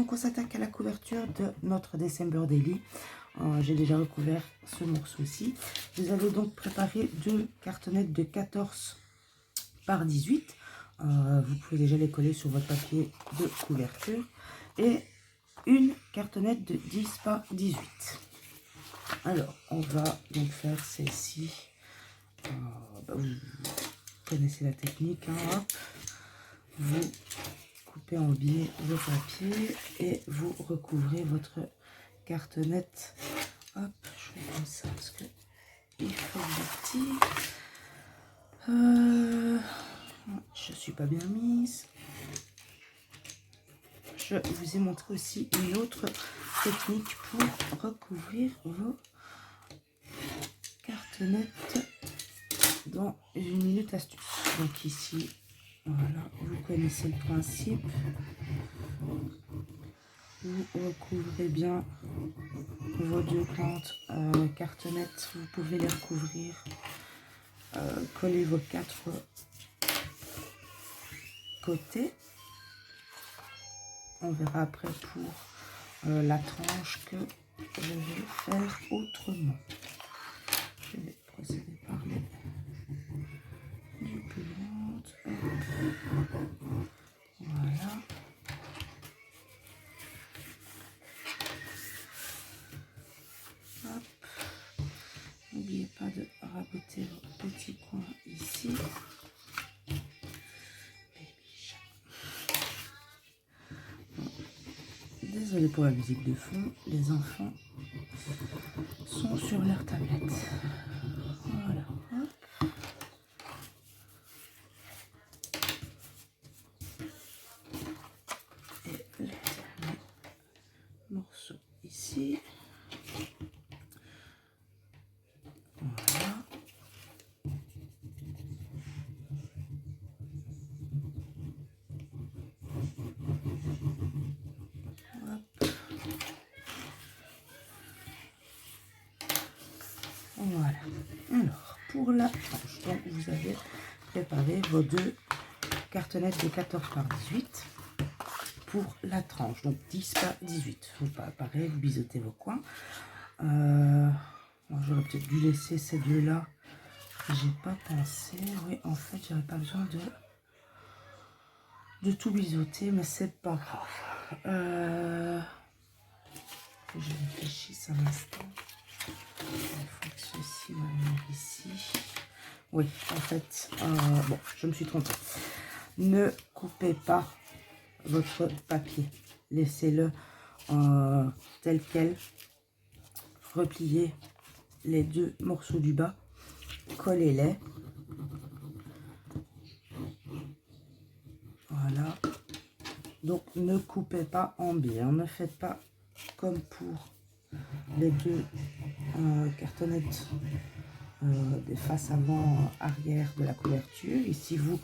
donc on s'attaque à la couverture de notre December Daily. J'ai déjà recouvert ce morceau-ci. Vous avez donc préparé deux cartonnettes de 14 par 18. Vous pouvez déjà les coller sur votre papier de couverture. Et une cartonnette de 10 par 18. Alors, on va donc faire celle-ci. Vous connaissez la technique, hein, hop. Vous coupez en biais le papier et vous recouvrez votre cartonnette. Hop, je fais comme ça parce que il faut le petit. Je suis pas bien mise. Je vous ai montré aussi une autre technique pour recouvrir vos cartonnettes dans une minute astuce. Donc ici, voilà, vous connaissez le principe. Vous recouvrez bien vos deux grandes cartonnettes. Vous pouvez les recouvrir. Coller vos quatre côtés. On verra après pour la tranche que je vais faire autrement. Je vais procéder par les du plus grand. Voilà. Hop. N'oubliez pas de raboter vos petits coins ici. Désolée pour la musique de fond, les enfants sont sur leur tablette. Voilà. Hop. Et le dernier morceau ici. Voilà. Hop. Voilà. Alors, pour la tranche, donc vous avez préparé vos deux cartonnettes de 14 par 18 pour la tranche, donc 10 par 18. Faut pas, pareil, vous biseautez vos coins. J'aurais peut-être dû laisser ces deux-là. J'ai pas pensé. Oui, en fait, j'avais pas besoin de tout biseauter, mais c'est pas grave. Je réfléchis un instant. Il faut que ceci va venir ici. Oui, en fait, bon, je me suis trompée. Ne coupez pas votre papier. Laissez-le tel quel. Repliez les deux morceaux du bas. Collez-les. Voilà. Donc, ne coupez pas en biais. Ne faites pas comme pour les deux cartonnettes des faces avant arrière de la couverture. Ici, vous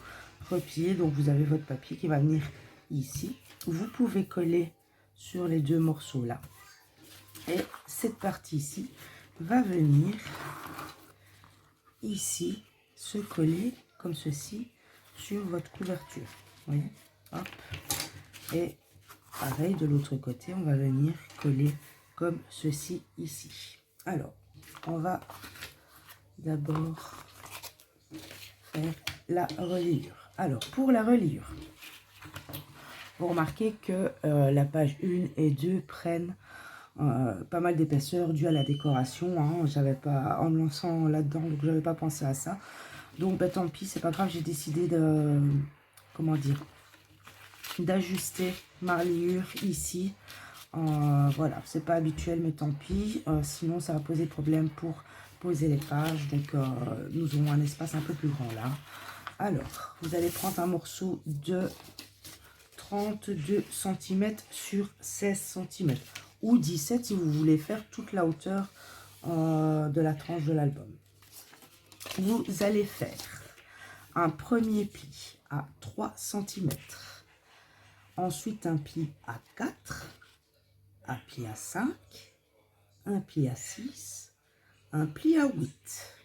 repliez. Donc, vous avez votre papier qui va venir ici. Vous pouvez coller sur les deux morceaux là. Et cette partie ici va venir ici se coller comme ceci sur votre couverture. Vous voyez, hop. Et pareil de l'autre côté, on va venir coller comme ceci ici. Alors, on va d'abord faire la reliure. Alors, pour la reliure, vous remarquez que la page 1 et 2 prennent pas mal d'épaisseur due à la décoration. Hein. J'avais pas, en me lançant là-dedans, donc j'avais pas pensé à ça. Donc ben, tant pis, c'est pas grave, j'ai décidé de, comment dire, d'ajuster ma reliure ici. Voilà, c'est pas habituel, mais tant pis. Sinon, ça va poser problème pour poser les pages. Donc, nous aurons un espace un peu plus grand là. Alors, vous allez prendre un morceau de 32 cm sur 16 cm. Ou 17 si vous voulez faire toute la hauteur de la tranche de l'album. Vous allez faire un premier pli à 3 cm. Ensuite, un pli à 4, un pli à 5, un pli à 6, un pli à 8.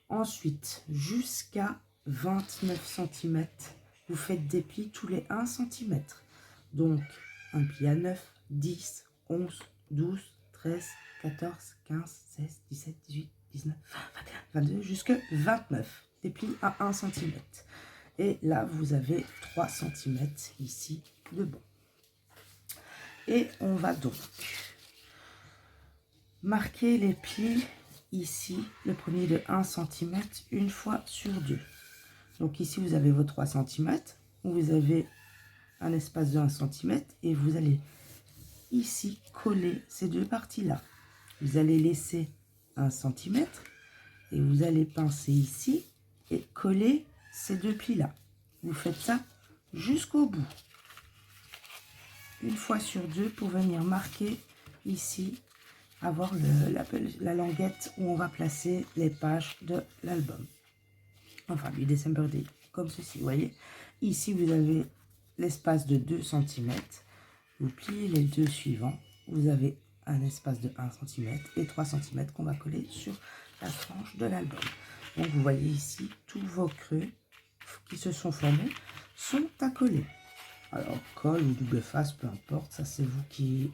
Ensuite, jusqu'à 29 cm, vous faites des plis tous les 1 cm. Donc, un pli à 9, 10, 11, 12, 13, 14, 15, 16, 17, 18, 19, 20, 21, 22, jusque 29. Des plis à 1 cm. Et là, vous avez 3 cm ici de bon. Et on va donc marquer les plis ici, le premier de 1 cm, une fois sur 2. Donc ici, vous avez vos 3 cm, où vous avez un espace de 1 cm, et vous allez ici coller ces deux parties-là. Vous allez laisser 1 cm, et vous allez pincer ici, et coller ces deux plis-là. Vous faites ça jusqu'au bout. Une fois sur 2 pour venir marquer ici, avoir la languette où on va placer les pages de l'album. Enfin, du December Day, comme ceci, vous voyez. Ici, vous avez l'espace de 2 cm. Vous pliez les deux suivants. Vous avez un espace de 1 cm et 3 cm qu'on va coller sur la frange de l'album. Donc, vous voyez ici, tous vos creux qui se sont formés sont à coller. Alors, colle ou double face, peu importe, ça c'est vous qui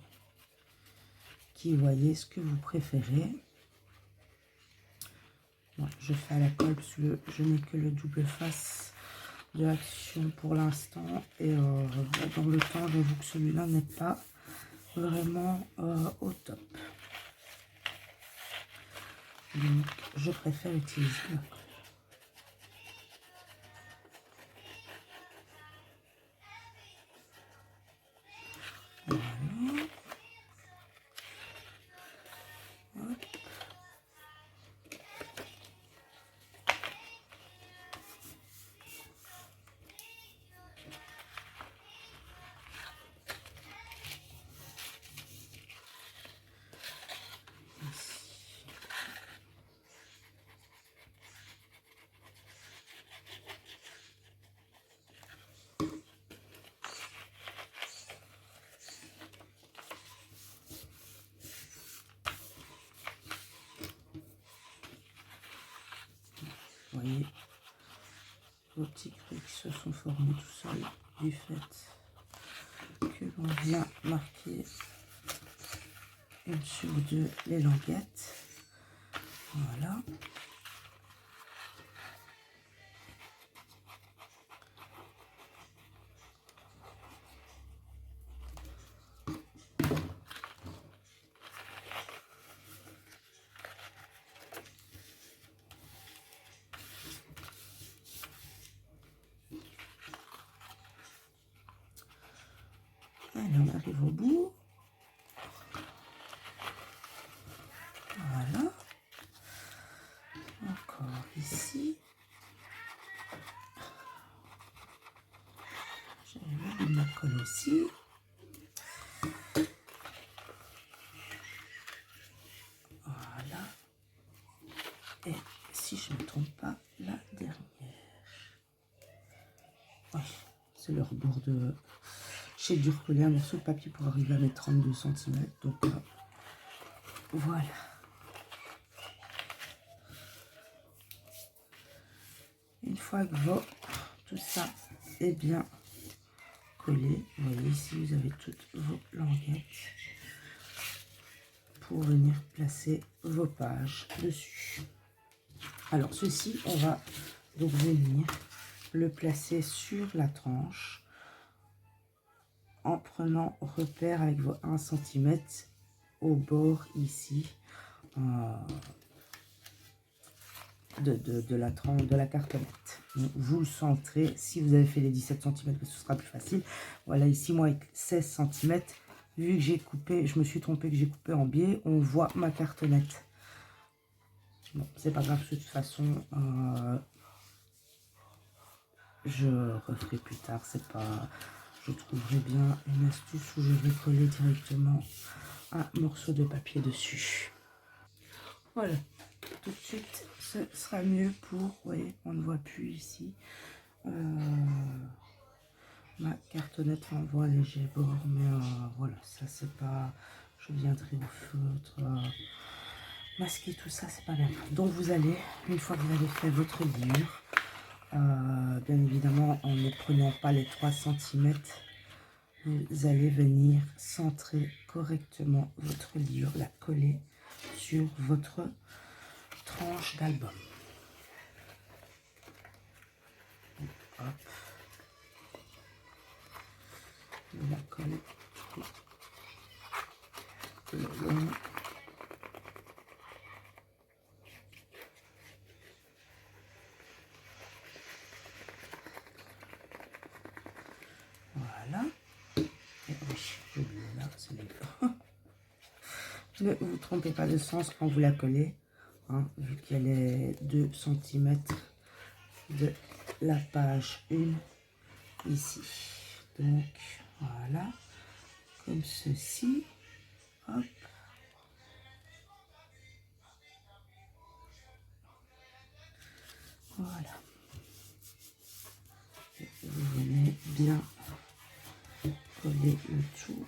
voyez ce que vous préférez. Moi, je fais à la colle parce que je n'ai que le double face de Action pour l'instant. Et dans le temps, j'avoue que celui-là n'est pas vraiment au top. Donc, je préfère utiliser la colle. Voilà. Hop. Vous voyez vos petits creux qui se sont formés tout seuls du fait que l'on vient marquer une sur deux les languettes. Voilà. Allez, on arrive au bout. Voilà. Encore ici. J'ai mis ma colle aussi. Voilà. Et si je ne me trompe pas, la dernière. Oui, c'est le rebord de... J'ai dû recoller un morceau de papier pour arriver à mes 32 cm. Donc voilà. Une fois que tout ça est bien collé, vous voyez ici vous avez toutes vos languettes pour venir placer vos pages dessus. Alors ceci, on va donc venir le placer sur la tranche en prenant repère avec vos 1 cm au bord ici de la tranche de la cartonnette. Donc, vous le centrez. Si vous avez fait les 17 cm, ce sera plus facile. Voilà, ici moi avec 16 cm, vu que j'ai coupé, je me suis trompée que j'ai coupé en biais, on voit ma cartonnette. Bon, c'est pas grave, de toute façon je referai plus tard. C'est pas, je trouverai bien une astuce où je vais coller directement un morceau de papier dessus. Voilà, tout de suite ce sera mieux pour, vous voyez, on ne voit plus ici ma cartonnette, on voit léger bord, mais voilà, ça c'est pas, je viendrai au feutre masquer tout ça, c'est pas bien grave. Donc vous allez, une fois que vous avez fait votre liure, bien évidemment en ne prenant pas les 3 cm, vous allez venir centrer correctement votre livre, la coller sur votre tranche d'album. Hop. On la colle tout le long. Voilà. Et oui, j'ai oublié là, c'est là. Ne vous trompez pas de sens quand vous la collez, hein, vu qu'elle est 2 cm de la page 1 ici. Donc voilà, comme ceci. Hop. Voilà. Et vous venez bien coller le tout,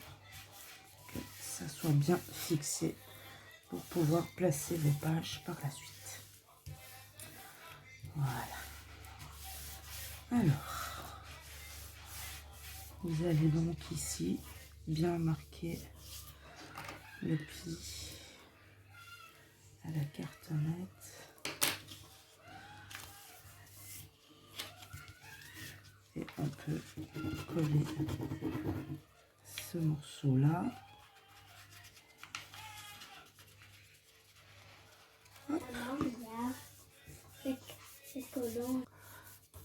que ça soit bien fixé pour pouvoir placer vos pages par la suite. Voilà. Alors, vous allez donc ici bien marquer le pli à la cartonnette. Et on peut coller ce morceau-là.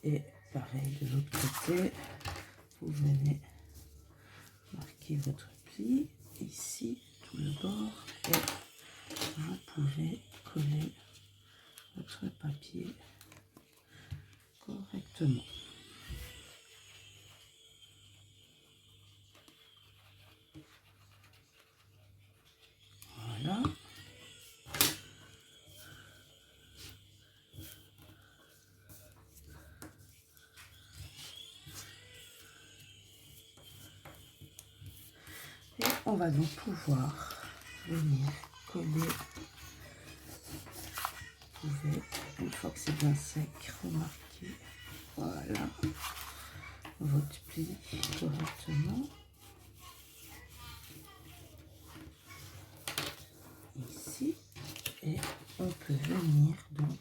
Et pareil de l'autre côté, vous venez marquer votre pli ici, tout le bord, et vous pouvez coller votre papier correctement. Voilà. Et on va donc pouvoir venir coller. Vous pouvez, une fois que c'est bien sec, remarquer, voilà, votre pli correctement. Ici. Et on peut venir donc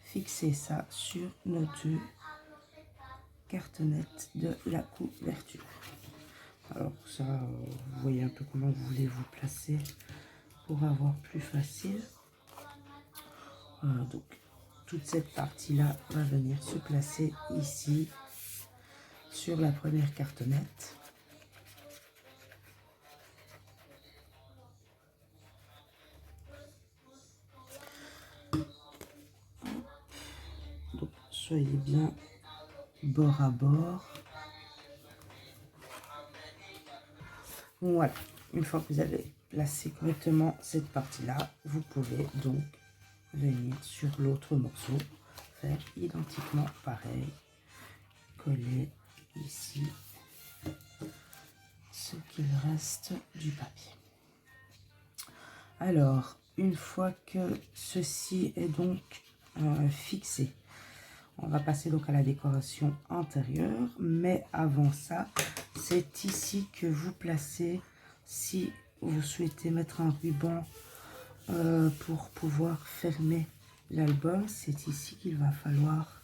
fixer ça sur nos 2 cartonnettes de la couverture. Alors ça, vous voyez un peu comment vous voulez vous placer pour avoir plus facile. Donc toute cette partie-là va venir se placer ici sur la première cartonnette. Donc soyez bien bord à bord. Voilà, une fois que vous avez placé correctement cette partie-là, vous pouvez donc venir sur l'autre morceau, faire identiquement pareil, coller ici ce qu'il reste du papier. Alors, une fois que ceci est donc fixé, on va passer donc à la décoration intérieure, mais avant ça, c'est ici que vous placez, si vous souhaitez mettre un ruban pour pouvoir fermer l'album, c'est ici qu'il va falloir,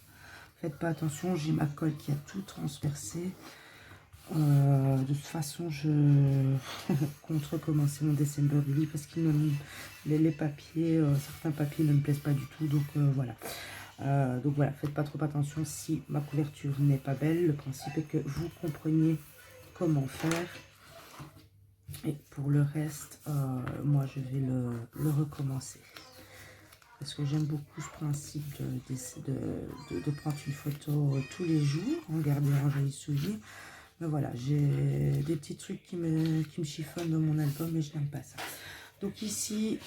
faites pas attention, j'ai ma colle qui a tout transpercé. De toute façon, je compte recommencer mon December Daily parce que les papiers, certains papiers ne me plaisent pas du tout, donc voilà. Donc voilà, faites pas trop attention si ma couverture n'est pas belle. Le principe est que vous compreniez comment faire. Et pour le reste, moi je vais le recommencer. Parce que j'aime beaucoup ce principe de prendre une photo tous les jours, en gardant un joli souvenir. Mais voilà, j'ai des petits trucs qui me chiffonnent dans mon album et je n'aime pas ça. Donc ici,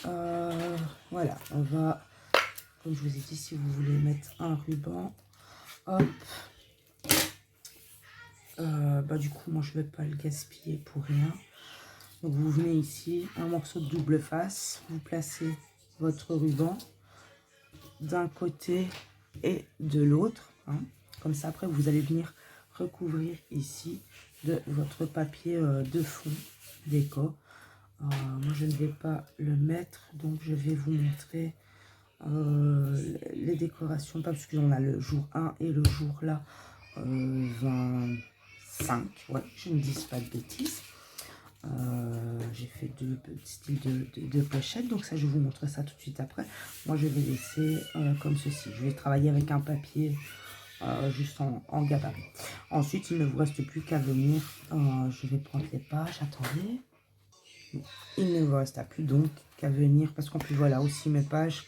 voilà, on va, comme je vous ai dit, si vous voulez mettre un ruban, hop, du coup, moi je ne vais pas le gaspiller pour rien. Donc vous venez ici, un morceau de double face, vous placez votre ruban d'un côté et de l'autre, hein. Comme ça, après, vous allez venir recouvrir ici de votre papier de fond déco. Moi, je ne vais pas le mettre, donc je vais vous montrer les décorations, pas parce qu'on a le jour 1 et le jour là 25, ouais, je ne dis pas de bêtises. J'ai fait deux styles de pochettes, donc ça je vous montre ça tout de suite après. Moi je vais laisser comme ceci, je vais travailler avec un papier juste en gabarit. Ensuite il ne vous reste plus qu'à venir, je vais prendre les pages, attendez, il ne vous reste plus donc qu'à venir, parce qu'en plus voilà aussi mes pages,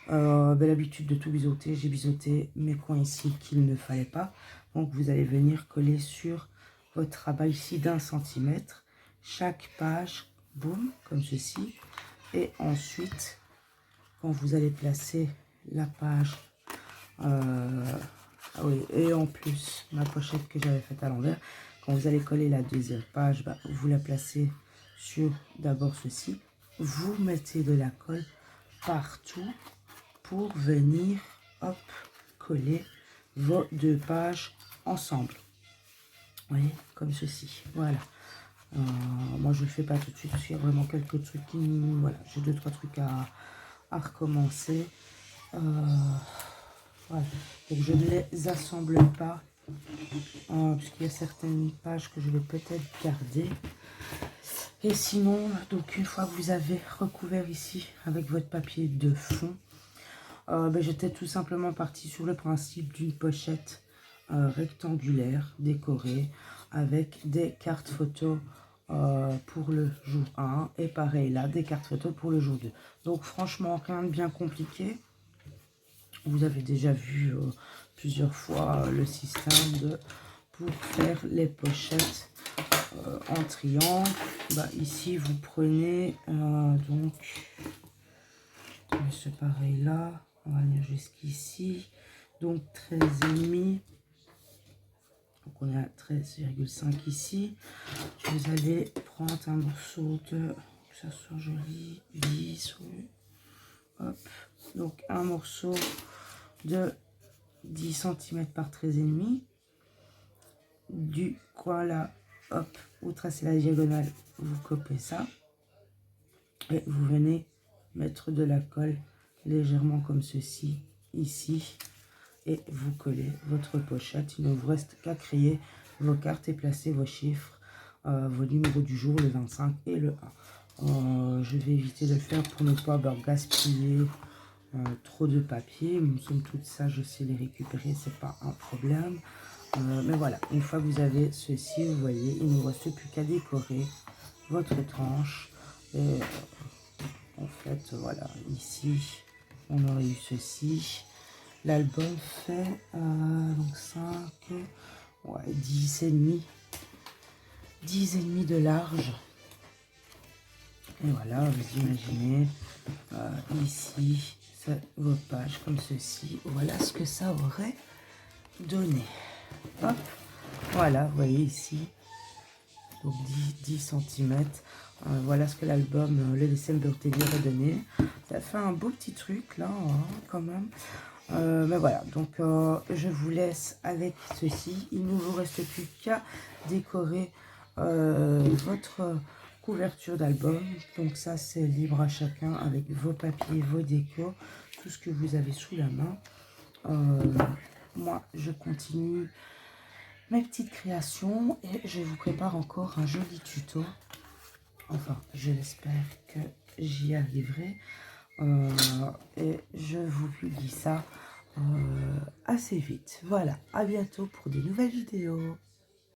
l'habitude de tout biseauter, j'ai biseauté mes coins ici qu'il ne fallait pas, donc vous allez venir coller sur votre rabat ici d'1 cm chaque page, boum, comme ceci, et ensuite quand vous allez placer la page, ah oui, et en plus ma pochette que j'avais faite à l'envers, quand vous allez coller la deuxième page, vous la placez sur d'abord ceci, vous mettez de la colle partout pour venir, hop, coller vos deux pages ensemble. Vous voyez, comme ceci, voilà. Moi, je ne le fais pas tout de suite parce qu'il y a vraiment quelques trucs qui... Voilà, j'ai 2-3 trucs à recommencer. Voilà. Donc, je ne les assemble pas parce qu'il y a certaines pages que je vais peut-être garder. Et sinon, donc une fois que vous avez recouvert ici avec votre papier de fond, j'étais tout simplement partie sur le principe d'une pochette rectangulaire décorée avec des cartes photos pour le jour 1 et pareil là, des cartes photos pour le jour 2. Donc franchement, rien de bien compliqué. Vous avez déjà vu plusieurs fois le système pour faire les pochettes en triangle. Ici, vous prenez donc ce pareil là. On va venir jusqu'ici. Donc 13,5. Donc on est à 13,5 ici. Vous allez prendre un morceau de, que ça soit joli, 10, oui. Hop. Donc un morceau de 10 cm par 13,5. Du coin là, hop, vous tracez la diagonale, vous copiez ça. Et vous venez mettre de la colle légèrement comme ceci, ici. Et vous collez votre pochette. Il ne vous reste qu'à créer vos cartes et placer vos chiffres, vos numéros du jour, le 25 et le 1. Je vais éviter de le faire pour ne pas gaspiller trop de papier. Somme toute, ça, je sais les récupérer, c'est pas un problème. Mais voilà, une fois que vous avez ceci, vous voyez, il ne vous reste plus qu'à décorer votre tranche. Et en fait, voilà, ici, on aurait eu ceci. L'album fait donc 5, ouais, 10,5 de large. Et voilà, vous imaginez ici vos pages comme ceci. Voilà ce que ça aurait donné. Hop, voilà, vous voyez ici, donc 10 cm. Voilà ce que l'album Le December Teddy aurait donné. Ça fait un beau petit truc là, hein, quand même. Mais voilà, donc je vous laisse avec ceci. Il ne vous reste plus qu'à décorer votre couverture d'album. Donc ça, c'est libre à chacun avec vos papiers, vos décos, tout ce que vous avez sous la main. Moi, je continue mes petites créations et je vous prépare encore un joli tuto. Enfin, je l'espère que j'y arriverai. Et je vous publie ça assez vite. Voilà, à bientôt pour de nouvelles vidéos.